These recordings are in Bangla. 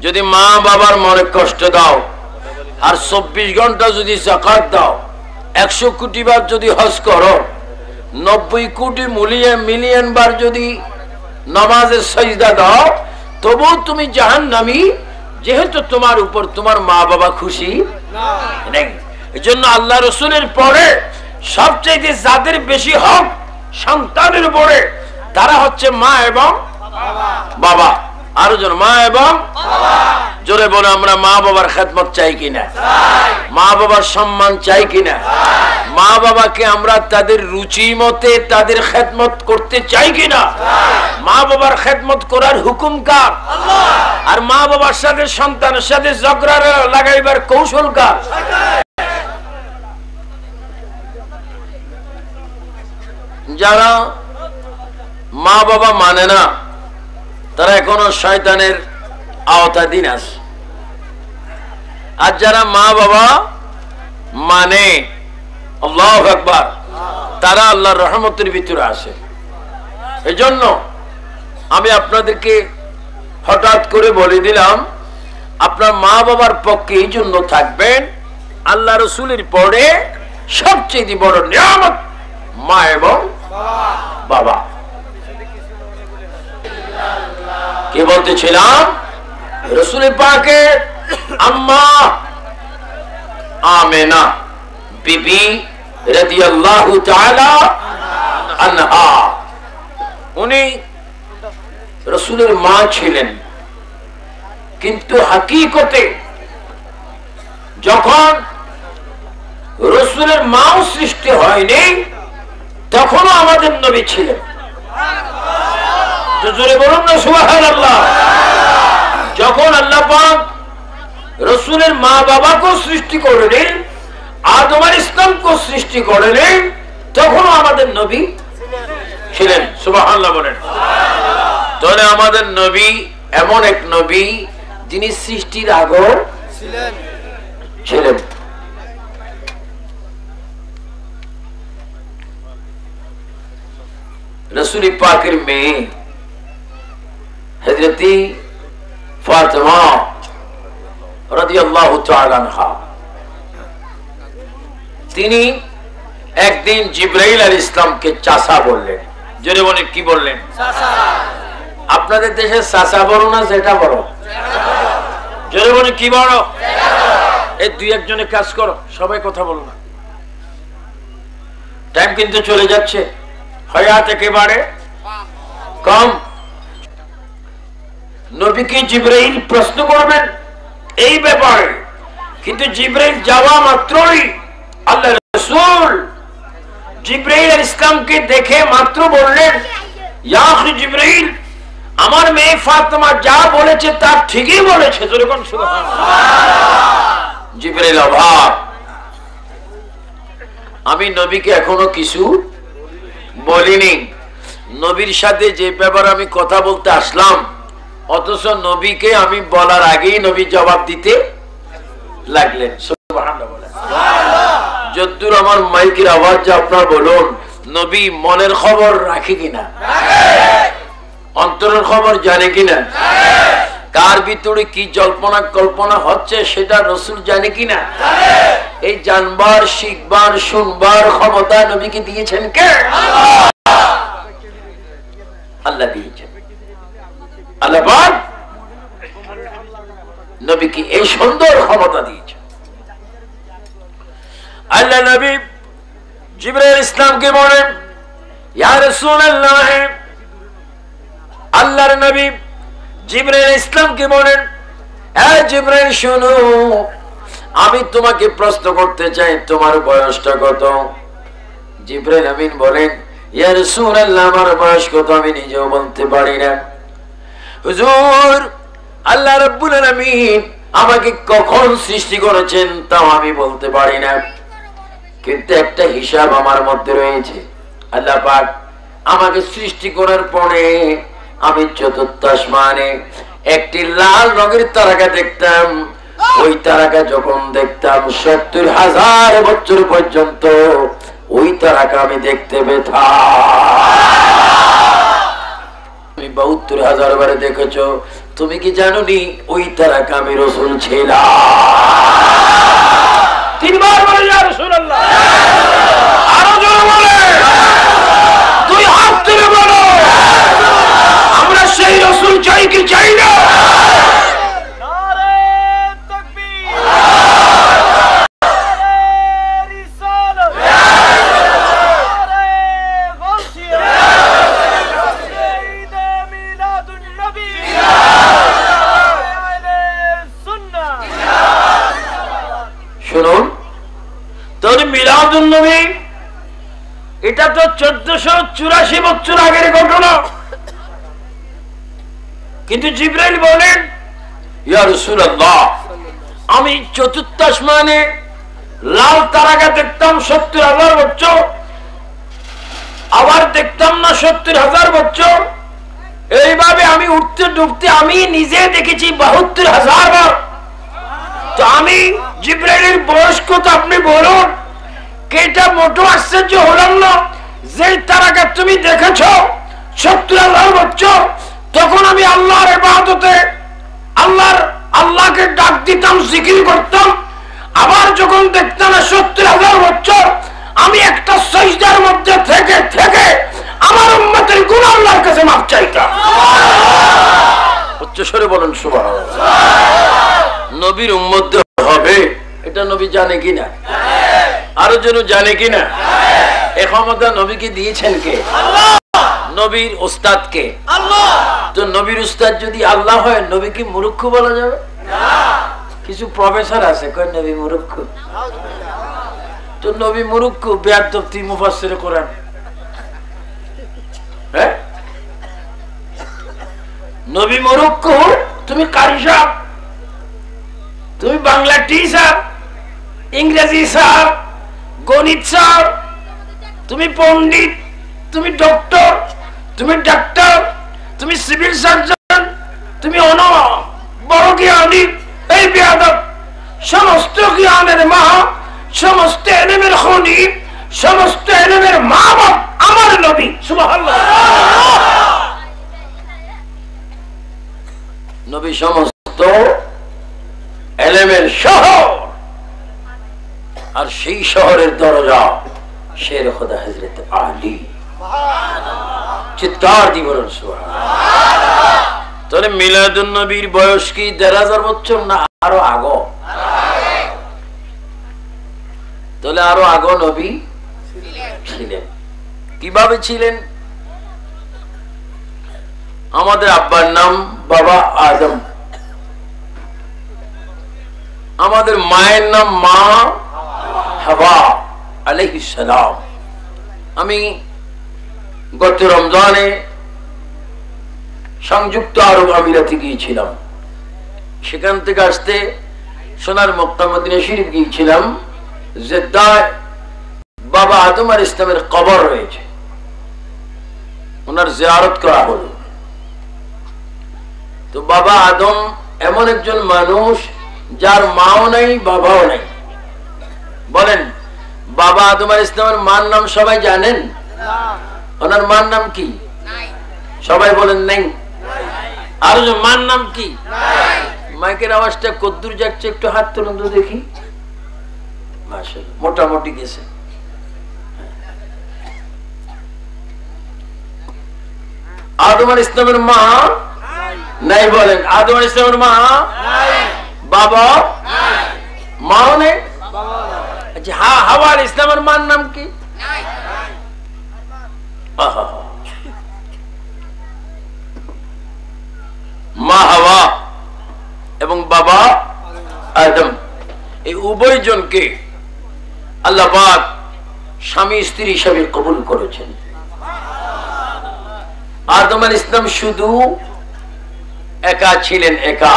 যদি মা বাবার মনে কষ্ট দাও আর 24 ঘন্টা যদি যাকাত দাও, 100 কোটি বার যদি হজ করো, 90 কোটি মিলিয়ন বার যদি নামাজের সিজদা দাও, তবুও তুমি জাহান্নামী, যেহেতু তোমার উপর তোমার মা বাবা খুশি নেই। এজন্য আল্লাহ রাসূলের পরে সবচেয়ে যাদের বেশি হক সন্তানের উপরে, তারা হচ্ছে মা এবং বাবা। আরো জন মা এবং জোরে বলে আমরা মা বাবার খেদমত চাই কিনা, মা বাবার সম্মান চাই কিনা, মা বাবাকে আমরা তাদের রুচি মতে তাদের খেদমত করতে চাই কিনা, মা বাবার খেদমত করার হুকুম কার, আর মা বাবার সাথে সন্তানের সাথে ঝগড়া লাগাইবার কৌশল কার? যারা মা বাবা মানে না তারা এখনো শয়তানের আওতাধীন আছে, আর যারা মা বাবা মানে আল্লাহু আকবার তারা আল্লাহর রহমতের ভিতরে আসে। এজন্য আমি আপনাদেরকে হঠাৎ করে বলে দিলাম, আপনার মা বাবার পক্ষে এই জন্য থাকবেন, আল্লাহ রাসূলের পরে সবচেয়ে বড় নিয়ামত মা এবং বাবা। কি বলতেছিলাম? রাসূল পাকের আম্মা আমেনা বিবি রাদিয়াল্লাহু তাআলা আনহা, উনি রাসূলের মা ছিলেন, কিন্তু হাকিকতে যখন রাসূলের মাও সৃষ্টি হয়নি তখনও আমাদের নবী ছিলেন। জোরে বলুন না সুবহানাল্লাহ। যখন আল্লাহ পাক রাসূলের মা বাবাকে সৃষ্টি করলেন, আদম আলাইহিস সালামকে সৃষ্টি করলেন, তখনও আমাদের নবী ছিলেন। সুবহানাল্লাহ বলেন। তাহলে আমাদের নবী এমন এক নবী যিনি সৃষ্টির আগে ছিলেন। রাসূল পাকের মেয়ে হযরতি ফাতেমা রাদিয়াল্লাহু তাআলা আনহা, তিনি একদিন জিবরাইল আলাইহিস সালামকে চাচা বললেন। জোরে বলেন কি বললেন? চাচা। আপনাদের দেশে চাচা বড় না যেটা বড়? জোরে বলেন কি বড়? এই দুই একজনে কাজ করো, সবাই কথা বলো না, টাইম কিন্তু চলে যাচ্ছে, হায়াত একেবারে কম। নবীকে জিবরাইল প্রশ্ন করবেন এই ব্যাপারে, কিন্তু জিবরাইল যাওয়া মাত্রই আল্লাহ রাসূল জিবরাইল আলাইহিস সালামকে দেখে মাত্র বললেন, ইয়া আখি জিবরাইল, আমার মেয়ে ফাতেমা যা বলেছে তা ঠিকই বলেছে। জোরে কোন সুবহানাল্লাহ। জিবরাইল অবাক, আমি নবীকে এখনো কিছু বলিনি, নবীর সাথে যে ব্যাপারে আমি কথা বলতে আসলাম, অথচ নবীকে আমি বলার আগেই নবী জবাব দিতে লাগলেন। সুবহানাল্লাহ। যদ্দূর আমার মাইকের আওয়াজ যা আপনার বলুন, নবী মনের খবর রাখে কিনা, অন্তরের খবর জানে কিনা, কার ভিতরে কি জল্পনা কল্পনা হচ্ছে সেটা রাসূল জানে কিনা, এই জানবার শিখবার শুনবার ক্ষমতা নবীকে দিয়েছেন কে? আল্লাহ দিয়েছেন। আল্লাহ পাক নবীকে এই সুন্দর ক্ষমতা দিয়েছেন। আল্লাহ নবী জিবরাইল ইসলামকে বলেন, ইয়া রাসূলুল্লাহ, আল্লাহর নবী জিবরাইল ইসলামকে বলেন, এ জিবরাইল শোনো, আমি তোমাকে প্রশ্ন করতে চাই, তোমার বয়সটা কত? জিবরাইল আমিন বলেন, ইয়া রাসূলুল্লাহ, আমার বয়স কত আমি নিজেও বলতে পারি না। হুজুর, আল্লাহ রাব্বুল আলামিন আমাকে কখন সৃষ্টি করেছেন তাও আমি বলতে পারি না, কিন্তু একটা হিসাব আমার মধ্যে রয়েছে। আল্লাহ পাক আমাকে সৃষ্টি করার পরে আমি চতুর্থ আসমানে একটি লাল রঙের তারকা দেখতাম, ওই তারকা যখন দেখতাম ৭০,০০০ বছর পর্যন্ত ওই তারকা আমি দেখতে পেতাম। তুমি ৭২,০০০ বারে দেখেছো, তুমি কি জানো নি ওই তারাকা আমি রাসূল ছিলাম? তিনবার বলে ইয়া রাসূলুল্লাহ। আরো জোরে বলে, দুই হাত তুলে বলো, আমরা সেই রাসূল চাই কি চাই না? শুনুন, তোর মিলাদুন নবী এটা তো 1484 বছর আগের ঘটনা, কিন্তু জিবরাইল বলেন ইয়া রাসূলুল্লাহ, আমি চতুর্থ আসমানে লাল তারাকা দেখতাম 70,000 বছর, আবার দেখতাম না 70,000 বছর। এইভাবে আমি উঠতে ডুবতে আমি নিজে দেখেছি 72,000 বার। তো আমি জিবরাইলের বয়স কত আপনি বলুন? কেটা মোটো আশ্চর্য হলাম না যে তারাকা তুমি দেখেছ 70,000 বছর। তখন আমি আল্লাহর ইবাদতে আল্লাহকে ডাক দিতাম, জিকির করতাম। আবার যখন দেখতাম 70,000 বছর, আমি একটা সিজদার মধ্যে থেকে থেকে আমার উম্মতের গুনাহ আল্লাহর কাছে মাফ চাইতাম। উচ্চ স্বরে বলুন সুবহানাল্লাহ। নবীর উম্মত হবে এটা নবী জানে কিনা? আরো জন জানে কিনা? এই ক্ষমতা নবীকে দিয়েছেন কে? আল্লাহ। নবীর উস্তাদ কে? আল্লাহ। তো নবীর উস্তাদ যদি আল্লাহ হয়, নবী কি মূর্খ বলা যাবে? না। কিছু প্রফেসর আছে কয় নবী মূর্খ। তো নবী মূর্খ বেয়াদব তুই মুফাসসিরে কোরআন? হ্যাঁ, নবী মূর্খ তুমি কারি সাহেব, তুমি বাংলা টিচার, ইংরেজি স্যার, গণিত স্যার, তুমি পণ্ডিত, তুমি ডক্টর, তুমি ডাক্তার, তুমি সিভিল সার্জন, তুমি বড় জ্ঞানী। এই বেয়াদব সমস্ত জ্ঞানের মা, সমস্ত ইলমের খনি, সমস্ত ইলমের মা বাপ আমার নবী। সুবহানাল্লাহ। নবী সমস্ত ইলমের শহর, আর সেই শহরের দরজা শের খোদা হযরত আলী। চিৎকার দি বলুন সুবহানাল্লাহ। তাহলে মিলাদুন নবীর বয়স কি 1,500 বছর না আরো আগো? তাহলে আরো আগো নবী ছিলেন। কিভাবে ছিলেন? আমাদের আব্বার নাম বাবা আদম, আমাদের মায়ের নাম মা হাওয়া আলাইহিস সালাম। আমি গত রমজানে সংযুক্ত আরব আমিরাতে গিয়েছিলাম। সেখান থেকে আসতে সোনার মক্কা মদিনা শরীফ গিয়েছিলাম। জেদ্দায় বাবা আদম আলাইহিস সালামের কবর রয়েছে, ওনার জিয়ারত করা হলো। তো বাবা আদম এমন একজন মানুষ যার মাও নাই বাবাও নাই। বলেন, বাবা আদম আলাইহিস সালামের মার নাম সবাই জানেন? ওনার মার নাম কি? সবাই বলেন নাই। আর মার নাম কি? মাইকের আওয়াজটা কদ্দুর যাচ্ছে একটু হাত তুলুন তো দেখি। মাশাআল্লাহ, মোটামুটি গেছে। আদম আলাইহিস সালামের মা নাই। বলেন, আদম আলাইহিস সালামের মা নাই, বাবা নাই, মাও নেই। আচ্ছা, হাওয়া আলাইহিস সালামের মার নাম কি? নাই। মা হাওয়া এবং বাবা আদম, এই উভয় জনকে আল্লাহ পাক স্বামী স্ত্রী হিসেবে কবুল করেছেন। আদম আলাইহিস সালাম শুধু একা ছিলেন। একা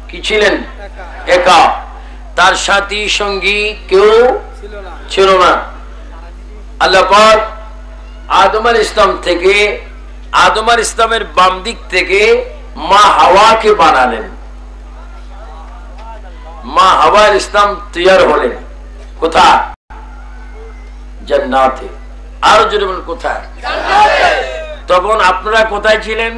কি ছিলেন? একা। তার সাথী সঙ্গী কেউ ছিল না। আল্লাহ পাক আদম আলাইহিস সালাম থেকে, আদম আলাইহিস সালামের বাম দিক থেকে মা হাওয়াকে বানালেন। মা হাওয়া আলাইহিস সালাম তৈয়ার হলেন কোথায়? জান্নাতে। আর জোরে বলেন কোথায়? জান্নাতে। তখন আপনারা কোথায় ছিলেন?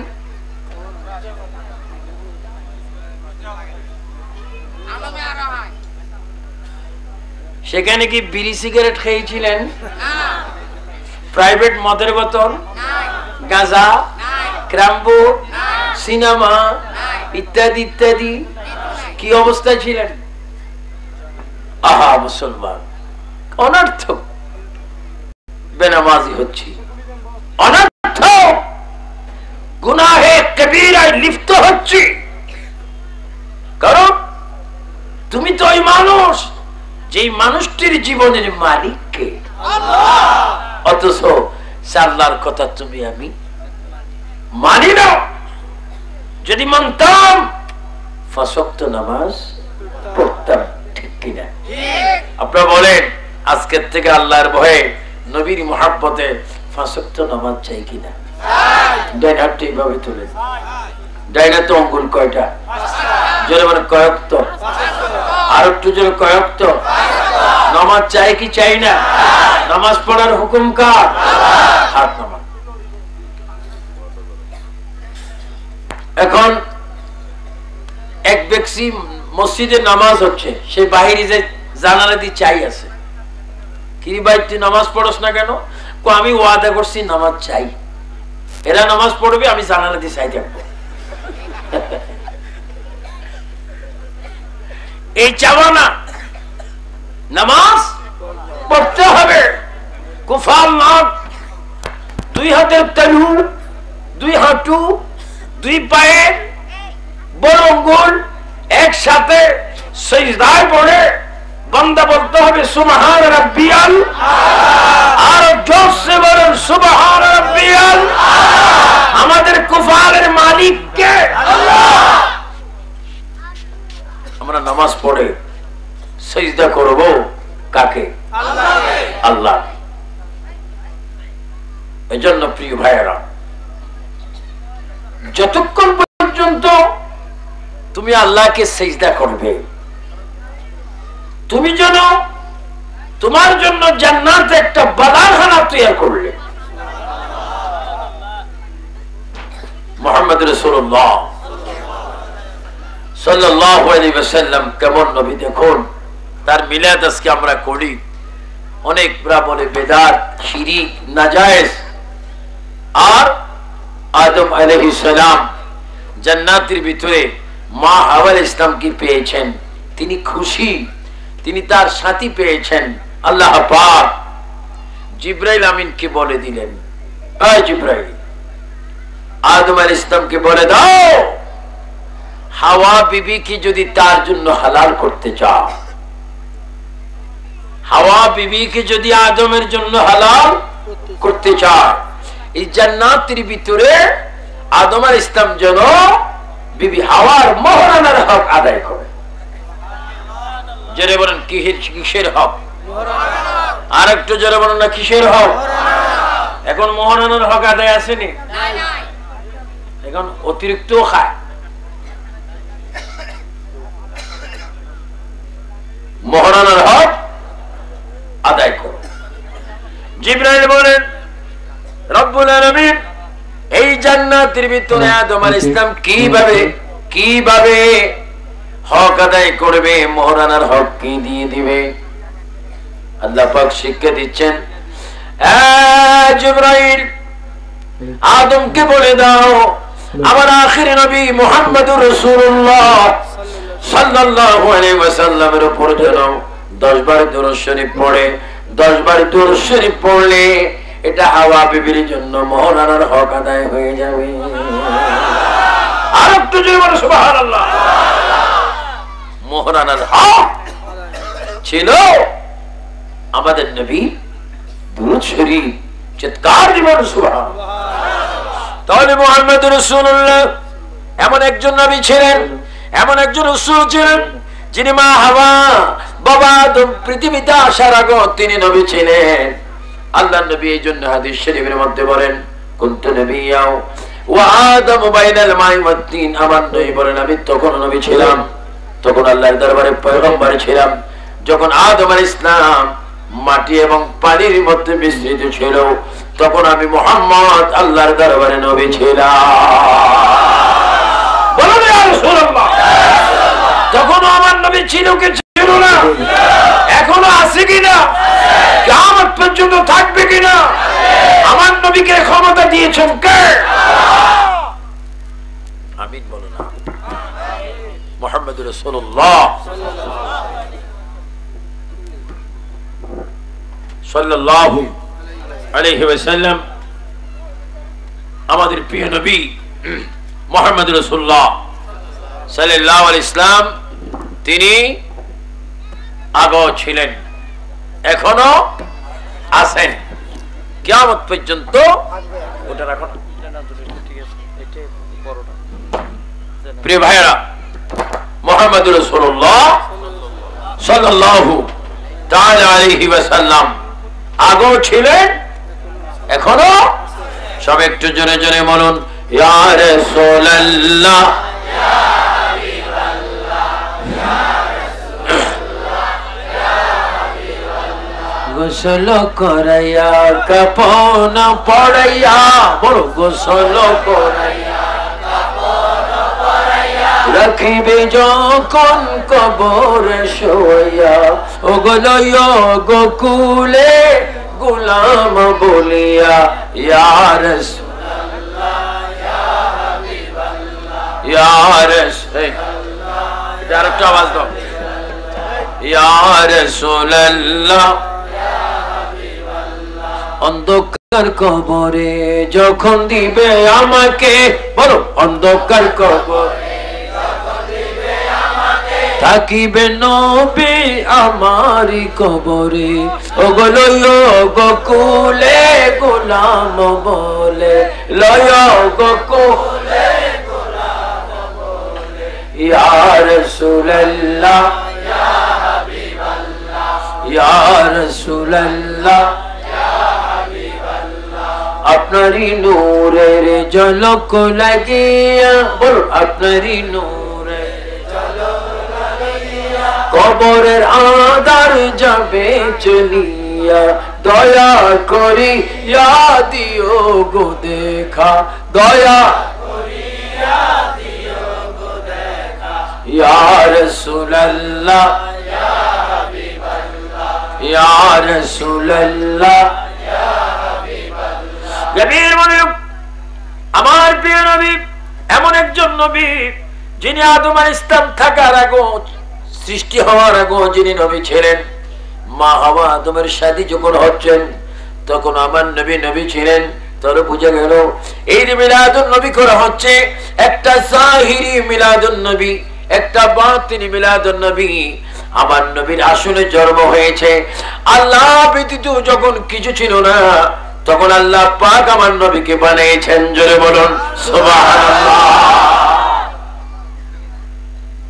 সেখানে কি বিড়ি সিগারেট খেয়েছিলেন? প্রাইভেট মদের বোতল, গাঁজা, ক্রাম্বো, সিনেমা ইত্যাদি ইত্যাদি কি অবস্থায় ছিলেন? আহা মুসলমান, অনর্থক বেনামাজি হচ্ছি, অনর্থক গুনাহে কবিরায় লিপ্ত হচ্ছি। কারণ তুমি তো ওই মানুষ, যেই মানুষটির জীবনের মালিক কে, অথচ আল্লাহর কথা তুমি আমি মানি না। যদি মানতাম 5 ওয়াক্ত নামাজ পড়তাম, ঠিক কিনা? আপনারা বলেন আজকের থেকে আল্লাহর ভয়ে নবীর মহাব্বতে 5 ওয়াক্ত নামাজ চাই কিনা? ডাইন হাতটা এইভাবে তুলে, ডাইন হাতে অঙ্গুল কয়টা? জোরে বলেন কয়ক্ত? আর একটু জোরে কয়ক্ত? নামাজ চাই কি চাই না? নামাজ পড়ার হুকুম কার? হাত নামাজ। এখন এক ব্যক্তি মসজিদে নামাজ হচ্ছে, সে বাহিরে যে জানালা দিয়ে চাই আছে, কি ভাই তুই নামাজ পড়স না কেন? আমি ওয়াদা করছি নামাজ চাই, এরা নামাজ পড়বে, আমি জানালা দিয়ে চাই থাকবো। এই চাওয়া না, নামাজ পড়তে হবে। কুফাল নাক, 2 হাতের তালু, 2 হাঁটু, 2 পায়ের বড় আঙ্গুল একসাথে সিজদায় পড়ে বান্দা বলতে হবে সুবহান রাব্বিয়াল, আর জোরসে বলেন সুবহান রাব্বিয়াল। আমাদের কুফালের মালিক কে? আল্লাহ। আমরা নামাজ পড়ে সিজদা করব কাকে? আল্লাহকে। আল্লাহ। এজন্য প্রিয় ভাইয়েরা, যতক্ষণ পর্যন্ত তুমি আল্লাহকে সিজদা করবে, তুমি যেন তোমার জন্য জান্নাতে একটা বাগানখানা তৈরি করলে। মুহাম্মদ রাসূলুল্লাহ সাল্লাল্লাহু আলাইহি ওয়াসাল্লাম কেমন নবী দেখুন। তার মিলাদ আজকে আমরা করি, অনেকরা বলে বেদাত, শিরিক, নাজায়েজ। আর আদম আলাইহিস সালাম জান্নাতের ভিতরে মা হাওয়া ইসলামকে পেয়েছেন, তিনি খুশি, তিনি তার সাথী পেয়েছেন। আল্লাহ পাক জিবরাইল আমিনকে বলে দিলেন, এই জিবরাইল, আদম আলাইহিস সালামকে বলে দাও, হাওয়া বিবি কি যদি তার জন্য হালাল করতে চাও, হাওয়া বিবি কি যদি আদমের জন্য হালাল করতে চায়, এই জান্নাতের ভিতরে আদম আলাইহিস সালাম যেন বিবি হাওয়ার মোহরানার হক আদায় করে। জোরে বলেন কিসের হক? আর একটু জোরে বলেন না, কিসের হক? এখন মোহরানার হক আদায় আসেনি, এখন অতিরিক্ত খায়। মোহরানার হক আদায় করো। জিবরাইল বলেন, রব্বুল আলামিন এই জান্নাতের ভিতরে আদম আলাইহিস সালাম কিভাবে হক আদায় করবে, মোহরানার হক কি দিয়ে দিবে? আল্লাহ পাক শিক্ষা দিচ্ছেন, জিবরাইল আদমকে বলে দাও, আমার আখির নবী মুহাম্মদুর রাসূলুল্লাহ সাল্লাল্লাহু আলাইহি ওয়াসাল্লামের উপর যেন 10 বার দুরূদ শরীফ পড়ে। 10 বার দুরূদ শরীফ পড়লে এটা হাওয়া বিবির জন্য মোহরানার হক আদায় হয়ে যাবে। আর একটু জোরে বলো সুবহানাল্লাহ। মোহরানার হক ছিল আমাদের নবী দুরূদ শরীফ, চিৎকার দিবেন সুবহানাল্লাহ। তাহলে মুহাম্মদুর রাসূলুল্লাহ এমন একজন নবী ছিলেন, এমন একজন রাসূল ছিলেন, যিনি মা হাওয়া বাবা আদম পৃথিবীতে আসার আগে তিনি নবী ছিলেন। আল্লাহর নবী এই জন্য হাদিস শরীফের মধ্যে বলেন, কুনতু নবিয়্যাও ওয়া আদম বাইনাল মাই ওয়াত তিন। আমার নবী বলেন, আমি তখন নবী ছিলাম, তখন আল্লাহর দরবারে পয়গম্বর ছিলাম, যখন আদম আলাইহিস সালাম মাটি এবং পানির মধ্যে মিশ্রিত ছিল, তখন আমি মুহাম্মদ আল্লাহর দরবারে নবী ছিলাম। বলুন ইয়া রাসূলুল্লাহ, তখন আমার নবী ছিল কি ছিল না? এখনো আছে আছে কিনা, কিয়ামত পর্যন্ত থাকবে কিনা। আমার নবীকে ক্ষমতা দিয়েছেন কে? আমিন বলো না। মুহাম্মদুর রাসূলুল্লাহ সাল্লাল্লাহু আলাইহি ওয়াসাল্লাম, আমাদের প্রিয় নবী মুহাম্মদুর রাসূলুল্লাহ সাল্লাল্লাহু আলাইহি ইসলাম, তিনি আগেও ছিলেন, এখনো আছেন, কিয়ামত পর্যন্ত। ওটা রাখো না। প্রিয় ভাইরা, মুহাম্মদুর রাসূলুল্লাহ সাল্লাল্লাহু তাআলা আলাইহি ওয়াসাল্লাম আগেও ছিলেন, এখনো। সব একটু জোরে জোরে বলুন, ইয়া রাসূলুল্লাহ, ইয়া হাবিবাল্লাহ, ইয়া রাসূলুল্লাহ, ইয়া হাবিবাল্লাহ। গোসল করাইয়া কাফন পড়াইয়া, বলো গোসল করাইয়া কাফন পড়াইয়া, রাখিবে যখন কবরে শোয়া, ওগলয় গোকুলে গোলাম বলিয়া, ইয়া রাসূলুল্লাহ, ইয়া হাবিবাল্লাহ, ইয়া রাসূলুল্লাহ। আরেকটা আওয়াজ দাও, ইয়া রাসূলুল্লাহ, ইয়া হাবিবাল্লাহ। অন্ধকার কবরে যখন দিবে আমাকে, বলো অন্ধকার কবরে থাকিবে নবী আমারি কবরে, ওগলয় গোকুলে গোলাম বলে, লয় গোকুলে গোলাম বলে, ইয়া রাসূলুল্লাহ, ইয়া হাবিবাল্লাহ, ইয়া রাসূলুল্লাহ, ইয়া হাবিবাল্লাহ। আপনারই নূরের ঝলক লাগিয়া, বল আপনারই নূরের ঝলক লাগিয়া, কবরের আঁধার যাবে চলিয়া, দয়া করিয়া দিও গো দেখা, দয়া করিয়া দিও গো দেখা, ইয়া রাসূলুল্লাহ, ইয়া হাবিবাল্লাহ, ইয়া রাসূলুল্লাহ, ইয়া হাবিবাল্লাহ। গভীর মনোযোগ, আমার প্রিয় নবী এমন একজন নবী, যিনি আদম আলাইহিস সালাম থাকার আগে, সৃষ্টি হওয়ার আগে যিনি নবী ছিলেন। মা হাওয়া আদমের শাদী যখন হচ্ছেন, তখন আমার নবী নবী ছিলেন। তোর বুঝে গেল এই মিলাদুন নবী করা হচ্ছে, একটা জাহিরি মিলাদুন নবী, একটা বাতিনি মিলাদুন নবী। আমার নবীর আসলে জন্ম হয়েছে, আল্লাহ ব্যতীত যখন কিছু ছিল না, তখন আল্লাহ পাক আমার নবীকে বানিয়েছেন। জোরে বলুন সুবহান।